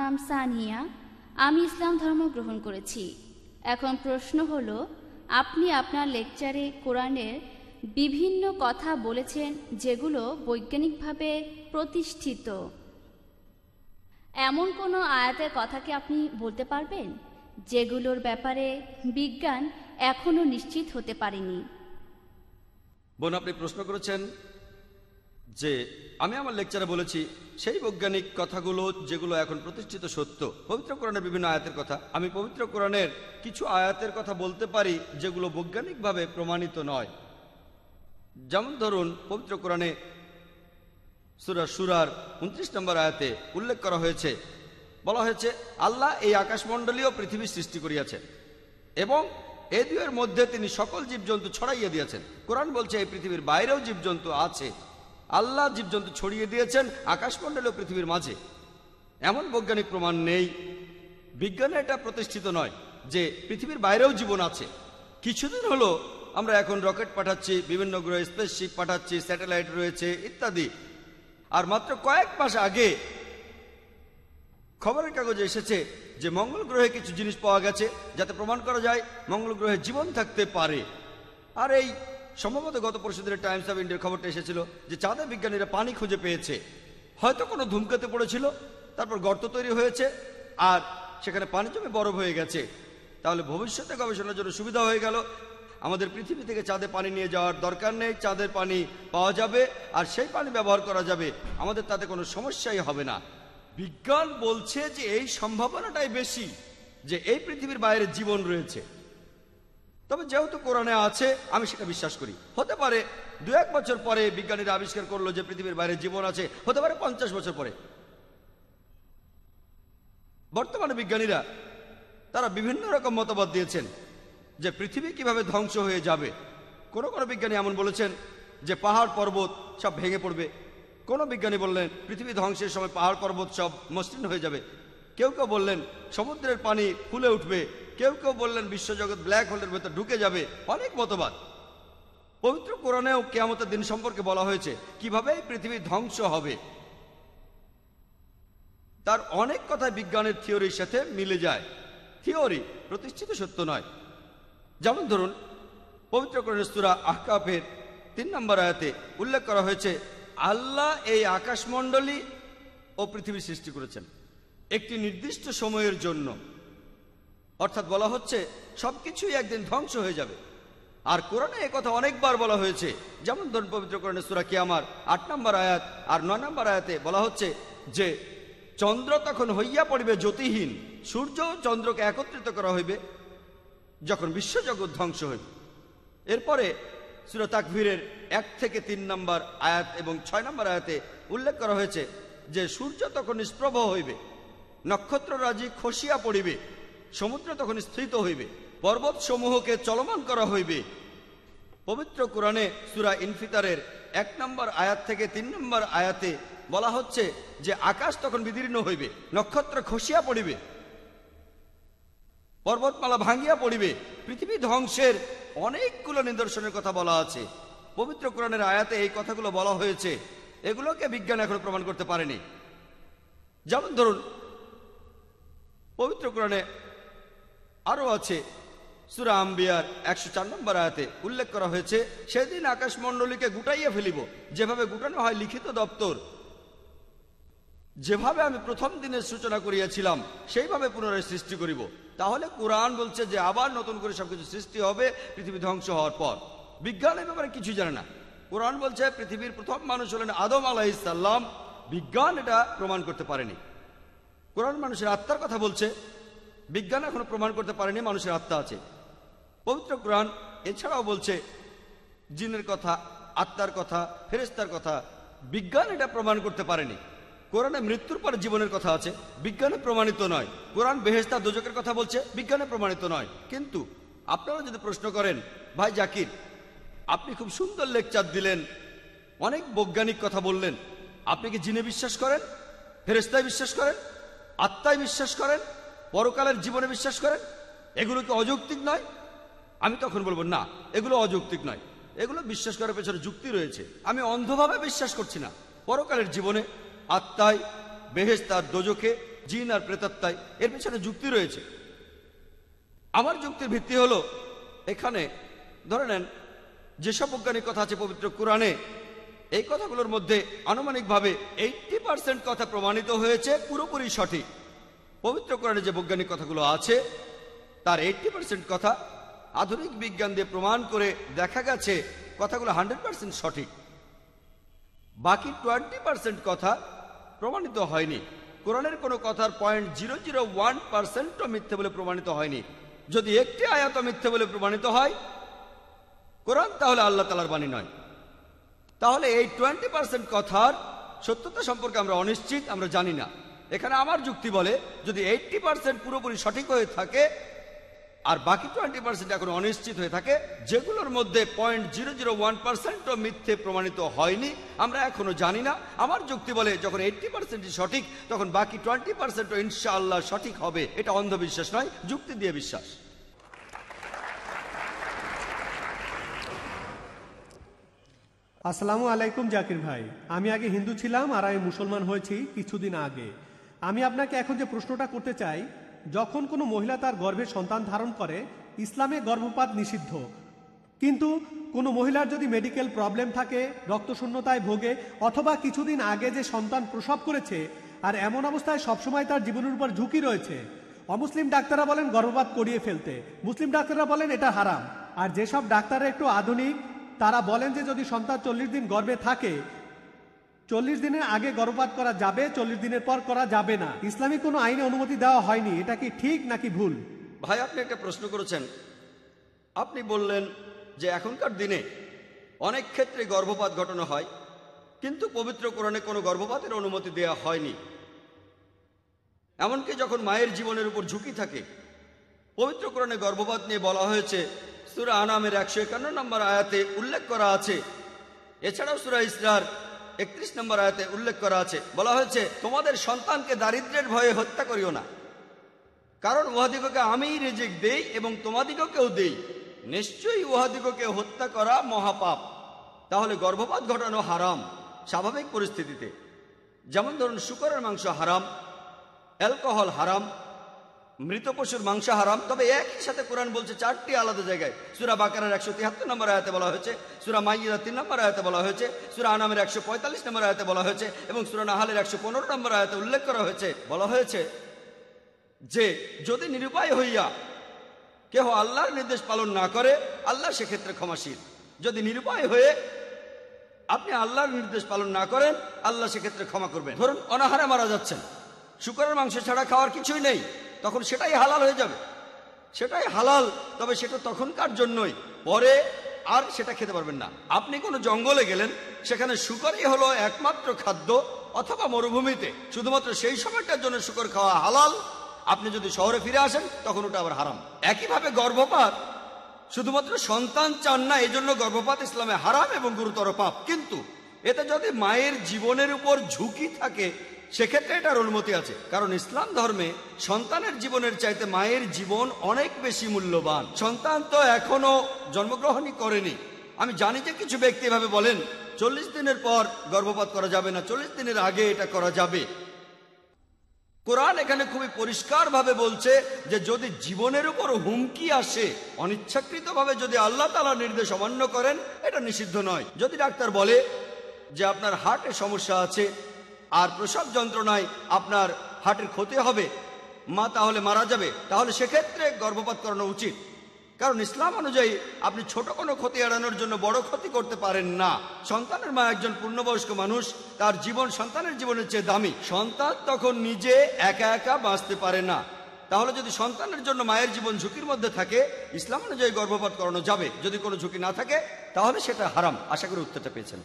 নাম সানিয়া। আমি ইসলাম ধর্ম গ্রহণ করেছি। এখন প্রশ্ন হলো, আপনি আপনার লেকচারে কোরআনের বিভিন্ন কথা বলেছেন যেগুলো বৈজ্ঞানিকভাবে প্রতিষ্ঠিত। এমন কোনো আয়াতের কথা কি আপনি বলতে পারবেন যেগুলোর ব্যাপারে বিজ্ঞান এখনো নিশ্চিত হতে পারেনি? বোন, আপনি প্রশ্ন করেছেন যে আমি আমার লেকচারে বলেছি সেই বৈজ্ঞানিক কথাগুলো যেগুলো এখন প্রতিষ্ঠিত সত্য। পবিত্র কোরআনের বিভিন্ন আয়াতের কথা, আমি পবিত্র কোরআনের কিছু আয়াতের কথা বলতে পারি যেগুলো বৈজ্ঞানিকভাবে প্রমাণিত নয়। যেমন ধরুন, পবিত্র কোরআনে সূরা শুরার 29 নম্বর আয়াতে উল্লেখ করা হয়েছে, বলা হয়েছে আল্লাহ এই আকাশমণ্ডলীয় পৃথিবী সৃষ্টি করিয়াছেন এবং এই দুয়ের মধ্যে তিনি সকল জীবজন্তু ছড়াইয়া দিয়েছেন। কোরআন বলছে এই পৃথিবীর বাইরেও জীবজন্তু আছে। আল্লাহ জীবজন্তু ছড়িয়ে দিয়েছেন আকাশমণ্ডলীয় পৃথিবীর মাঝে। এমন বৈজ্ঞানিক প্রমাণ নেই, বিজ্ঞানে এটা প্রতিষ্ঠিত নয় যে পৃথিবীর বাইরেও জীবন আছে। কিছুদিন হলো আমরা এখন রকেট পাঠাচ্ছি, বিভিন্ন গ্রহে স্পেসশিপ পাঠাচ্ছি, স্যাটেলাইট রয়েছে ইত্যাদি। আর মাত্র কয়েক মাস আগে খবরের কাগজে এসেছে যে মঙ্গল গ্রহে কিছু জিনিস পাওয়া গেছে যাতে প্রমাণ করা যায় মঙ্গল গ্রহে জীবন থাকতে পারে। আর এই সম্ভবত গত পরশুদিনের টাইমস অফ ইন্ডিয়ার খবরটা এসেছিল যে চাঁদে বিজ্ঞানীরা পানি খুঁজে পেয়েছে। হয়তো কোনো ধূমকেতু পড়েছিল, তারপর গর্ত তৈরি হয়েছে আর সেখানে পানি জমে বরফ হয়ে গেছে। তাহলে ভবিষ্যতে গবেষণার জন্য সুবিধা হয়ে গেল। আমাদের পৃথিবী থেকে চাঁদে পানি নিয়ে যাওয়ার দরকার নেই, চাঁদের পানি পাওয়া যাবে আর সেই পানি ব্যবহার করা যাবে, আমাদের তাতে কোনো সমস্যাই হবে না। বিজ্ঞান বলছে যে এই সম্ভাবনাটাই বেশি যে এই পৃথিবীর বাইরে জীবন রয়েছে। তবে যেহেতু কোরআনে আছে আমি সেটা বিশ্বাস করি। হতে পারে 2-1 বছর পরে বিজ্ঞানীরা আবিষ্কার করলো যে পৃথিবীর বাইরে জীবন আছে, হতে পারে 50 বছর পরে। বর্তমানে বিজ্ঞানীরা তারা বিভিন্ন রকম মতবাদ দিয়েছেন যে পৃথিবী কিভাবে ধ্বংস হয়ে যাবে। কোনো কোনো বিজ্ঞানী এমন বলেছেন যে পাহাড় পর্বত সব ভেঙে পড়বে। কোনো বিজ্ঞানী বললেন পৃথিবী ধ্বংসের সময় পাহাড় পর্বত সব মসৃণ হয়ে যাবে। কেউ কেউ বললেন সমুদ্রের পানি ফুলে উঠবে। কেউ কেউ বললেন বিশ্বজগৎ ব্ল্যাক হোলের ভেতর ঢুকে যাবে। অনেক মতবাদ। পবিত্র কোরআনেও কিয়ামতের দিন সম্পর্কে বলা হয়েছে কিভাবে এই পৃথিবী ধ্বংস হবে। তার অনেক কথা বিজ্ঞানের থিওরির সাথে মিলে যায়। থিওরি প্রতিষ্ঠিত সত্য নয়। যেমন ধরুন, পবিত্র কোরআনের সূরা আহকাফের 3 নম্বর আয়াতে উল্লেখ করা হয়েছে আল্লাহ এই আকাশমণ্ডলী ও পৃথিবী সৃষ্টি করেছেন একটি নির্দিষ্ট সময়ের জন্য। অর্থাৎ বলা হচ্ছে সবকিছুই একদিন ধ্বংস হয়ে যাবে। আর কোরআনে একথা অনেকবার বলা হয়েছে। যেমন ধরুন, পবিত্র কোরআনের সূরা কিয়ামার 8 নম্বর আয়াত আর 9 নম্বর আয়াতে বলা হচ্ছে যে চন্দ্র তখন হইয়া পড়িবে জ্যোতিহীন, সূর্য ও চন্দ্রকে একত্রিত করা হইবে যখন বিশ্বজগৎ ধ্বংস হইবে। এরপরে সূরা তাকবীরের 1 থেকে 3 নম্বর আয়াত এবং 6 নম্বর আয়াতে উল্লেখ করা হয়েছে যে সূর্য তখন নিষ্প্রভ হইবে, নক্ষত্ররাজি খসিয়া পড়িবে, সমুদ্র তখন স্থিত হইবে, পর্বত সমূহকে চলমান করা হইবে। পবিত্র কোরআনে সূরা ইনফিতারের 1 নম্বর আয়াত থেকে 3 নম্বর আয়াতে বলা হচ্ছে যে আকাশ তখন বিদীর্ণ হইবে, নক্ষত্র খসিয়া পড়িবে, পর্বতমালা ভাঙ্গিয়া পড়িবে। পৃথিবী ধ্বংসের অনেকগুলো নিদর্শনের কথা বলা আছে। পবিত্র কোরআনের আয়াতে এই কথাগুলো বলা হয়েছে। এগুলোকে বিজ্ঞান এখনো প্রমাণ করতে পারেনি। যেমন ধরুন, পবিত্র কোরআনে আরো আছে সূরা আম্বিয়ার 104 নম্বর আয়াতে উল্লেখ করা হয়েছে সেদিন আকাশমণ্ডলীকে গুটাইয়া ফেলিব, যেভাবে গুটানো হয় লিখিত দপ্তর। যেভাবে আমি প্রথম দিনের সূচনা করিয়াছিলাম সেইভাবে পুনরায় সৃষ্টি করিব। তাহলে কোরআন বলছে যে আবার নতুন করে সবকিছু সৃষ্টি হবে পৃথিবী ধ্বংস হওয়ার পর। বিজ্ঞান এই ব্যাপারে কিছু জানে না। কোরআন বলছে পৃথিবীর প্রথম মানুষ হলেন আদম আলাইহিস সালাম। বিজ্ঞান এটা প্রমাণ করতে পারেনি। কোরআন মানুষের আত্মার কথা বলছে। বিজ্ঞান এখনো প্রমাণ করতে পারেনি মানুষের আত্মা আছে। পবিত্র কোরআন এছাড়াও বলছে জিনের কথা, আত্মার কথা, ফেরেশতার কথা। বিজ্ঞান এটা প্রমাণ করতে পারেনি। কোরআনে মৃত্যুর পরে জীবনের কথা আছে, বিজ্ঞানে প্রমাণিত নয়। কোরআন বেহেশত দোজখের কথা বলছে, বিজ্ঞানে প্রমাণিত নয়। কিন্তু আপনারা যদি প্রশ্ন করেন, ভাই জাকির আপনি খুব সুন্দর লেকচার দিলেন, অনেক বৈজ্ঞানিক কথা বললেন, আপনি কি জিনে বিশ্বাস করেন, ফেরেশতায় বিশ্বাস করেন, আত্মায় বিশ্বাস করেন, পরকালের জীবনে বিশ্বাস করেন? এগুলো কি অযৌক্তিক নয়? আমি তখন বলবো না, এগুলো অযৌক্তিক নয়। এগুলো বিশ্বাস করার পেছনে যুক্তি রয়েছে। আমি অন্ধভাবে বিশ্বাস করছি না। পরকালের জীবনে, আত্মায়, বেহেশত আর দোজখে, জিন আর প্রেতাত্মায়, এর পেছনে যুক্তি রয়েছে। আমার যুক্তির ভিত্তি হলো, এখানে ধরে নেন যেসব বৈজ্ঞানিক কথা আছে পবিত্র কোরআনে, এই কথাগুলোর মধ্যে আনুমানিকভাবে 80% কথা প্রমাণিত হয়েছে পুরোপুরি সঠিক। পবিত্র কোরআনে যে বৈজ্ঞানিক কথাগুলো আছে তার 80% কথা আধুনিক বিজ্ঞান দিয়ে প্রমাণ করে দেখা গেছে কথাগুলো 100% সঠিক। বাকি 20% কথা প্রমাণিত হয়নি। কোরআনের কোনো কথার 0.001% মিথ্যে বলে প্রমাণিত হয়নি। যদি একটি আয়াত মিথ্যে বলে প্রমাণিত হয় কোরআন, তাহলে আল্লাহ তাআলার বাণী নয়। তাহলে এই 20% কথার সত্যতা সম্পর্কে আমরা অনিশ্চিত, আমরা জানি না। এখানে আমার যুক্তি বলে, যদি 80% পুরোপুরি সঠিক হয়ে থাকে আর বাকি 20% এখন অনিশ্চিত হয়ে থাকে, যেগুলোর মধ্যে 0.001% মিথ্যে প্রমাণিত হয়নি, আমরা এখনো জানি না। আমার যুক্তি বলে, যখন 80% সঠিক তখন বাকি 20% ইনশাআল্লাহ সঠিক হবে। এটা অন্ধবিশ্বাস নয়, যুক্তি দিয়ে বিশ্বাস। আসসালামু আলাইকুম জাকির ভাই, আমি আগে হিন্দু ছিলাম আর আমি মুসলমান হয়েছি কিছুদিন আগে। আমি আপনাকে এখন যে প্রশ্নটা করতে চাই, যখন কোনো মহিলা তার গর্ভে সন্তান ধারণ করে, ইসলামে গর্ভপাত নিষিদ্ধ, কিন্তু কোনো মহিলার যদি মেডিকেল প্রবলেম থাকে, রক্তশূন্যতায় ভোগে, অথবা কিছুদিন আগে যে সন্তান প্রসব করেছে আর এমন অবস্থায় সবসময় তার জীবনের উপর ঝুঁকি রয়েছে, অমুসলিম ডাক্তাররা বলেন গর্ভপাত করিয়ে ফেলতে, মুসলিম ডাক্তাররা বলেন এটা হারাম। আর যেসব ডাক্তাররা একটু আধুনিক তারা বলেন যে যদি সন্তান 40 দিন গর্ভে থাকে, 40 দিনের আগে গর্ভপাত করা যাবে, 40 দিনের পর করা যাবে না। ইসলামিক কোনো আইনে অনুমতি দেওয়া হয়নি। এটা কি ঠিক নাকি ভুল? ভাই, আপনি একটা প্রশ্ন করেছেন। আপনি বললেন যে এখনকার দিনে অনেক ক্ষেত্রে গর্ভপাত ঘটানো হয়, কিন্তু পবিত্র কোরআনে কোনো গর্ভপাতের অনুমতি দেওয়া হয়নি। এমনকি যখন মায়ের জীবনের উপর ঝুঁকি থাকে, পবিত্র কোরআনে গর্ভপাত নিয়ে বলা হয়েছে, সূরা আনামের 151 নম্বর আয়াতে উল্লেখ করা আছে। এছাড়াও সূরা ইসরার 31 নম্বর আয়াতে উল্লেখ করা আছে, বলা হয়েছে তোমাদের সন্তানকে দারিদ্র্যের ভয়ে হত্যা করিও না, কারণ উহাদিগকে আমিই রিজিক দেই এবং তোমাদিগকেও দেই, নিশ্চয়ই উহাদিগকে হত্যা করা মহাপাপ। তাহলে গর্ভপাত ঘটানো হারাম স্বাভাবিক পরিস্থিতিতে। যেমন ধরুন, শূকরের মাংস হারাম, অ্যালকোহল হারাম, মৃত পশুর মাংস হারাম। তবে একই সাথে কোরআন বলছে 4টি আলাদা জায়গায়। সূরা বাকারার 173 নম্বর আয়াতে বলা হয়েছে, সূরা মাইদার 3 নম্বর আয়াতে বলা হয়েছে, সূরা আনামের 145 নম্বর আয়াতে বলা হয়েছে এবং সূরা নাহালের 115 নম্বর আয়াতে উল্লেখ করা হয়েছে। বলা হয়েছে যে যদি নিরুপায় হইয়া কেহ আল্লাহর নির্দেশ পালন না করে, আল্লাহ সেক্ষেত্রে ক্ষমাশীল। যদি নিরুপায় হয়ে আপনি আল্লাহর নির্দেশ পালন না করেন, আল্লাহ সেক্ষেত্রে ক্ষমা করবেন। ধরুন অনাহারে মারা যাচ্ছেন, শূকরের মাংস ছাড়া খাওয়ার কিছুই নেই, তখন সেটাই হালাল হয়ে যাবে, সেটাই হালাল। তবে সেটা তখনকার জন্যই, পরে আর সেটা খেতে পারবেন না। আপনি কোনো জঙ্গলে গেলেন, সেখানে শূকরই হলো একমাত্র খাদ্য, অথবা মরুভূমিতে শুধুমাত্র সেই সময়টার জন্য শূকর খাওয়া হালাল। আপনি যদি শহরে ফিরে আসেন তখন ওটা আবার হারাম। একইভাবে গর্ভপাত, শুধুমাত্র সন্তান চান না এজন্য গর্ভপাত ইসলামে হারাম এবং গুরুতর পাপ, কিন্তু এতে যদি মায়ের জীবনের উপর ঝুঁকি থাকে সেক্ষেত্রে এটার অনুমতি আছে। কারণ ইসলাম ধর্মে সন্তানের জীবনের চাইতে মায়ের জীবন অনেক বেশি মূল্যবান। সন্তান তো এখনো জন্মগ্রহণই করেনি। আমি জানি যে কিছু ব্যক্তি এভাবে বলেন 40 দিনের পর গর্ভপাত করা যাবে না, 40 দিনের আগে এটা করা যাবে। কোরআন এখানে খুবই পরিষ্কারভাবে বলছে যে যদি জীবনের উপর হুমকি আসে, অনিচ্ছাকৃতভাবে যদি আল্লাহ তাআলার নির্দেশ অমান্য করেন, এটা নিষিদ্ধ নয়। যদি ডাক্তার বলে যে আপনার হার্টে সমস্যা আছে আর প্রসব যন্ত্রণায় আপনার হার্টের ক্ষতি হবে, মা তাহলে মারা যাবে, তাহলে সেক্ষেত্রে গর্ভপাত করানো উচিত। কারণ ইসলাম অনুযায়ী আপনি ছোট কোনো ক্ষতি এড়ানোর জন্য বড় ক্ষতি করতে পারেন না। সন্তানের মা একজন পূর্ণবয়স্ক মানুষ, তার জীবন সন্তানের জীবনের চেয়ে দামি। সন্তান তখন নিজে একা একা বাঁচতে পারে না। তাহলে যদি সন্তানের জন্য মায়ের জীবন ঝুঁকির মধ্যে থাকে, ইসলাম অনুযায়ী গর্ভপাত করানো যাবে। যদি কোনো ঝুঁকি না থাকে তাহলে সেটা হারাম। আশা করি উত্তরটা পেয়েছেন।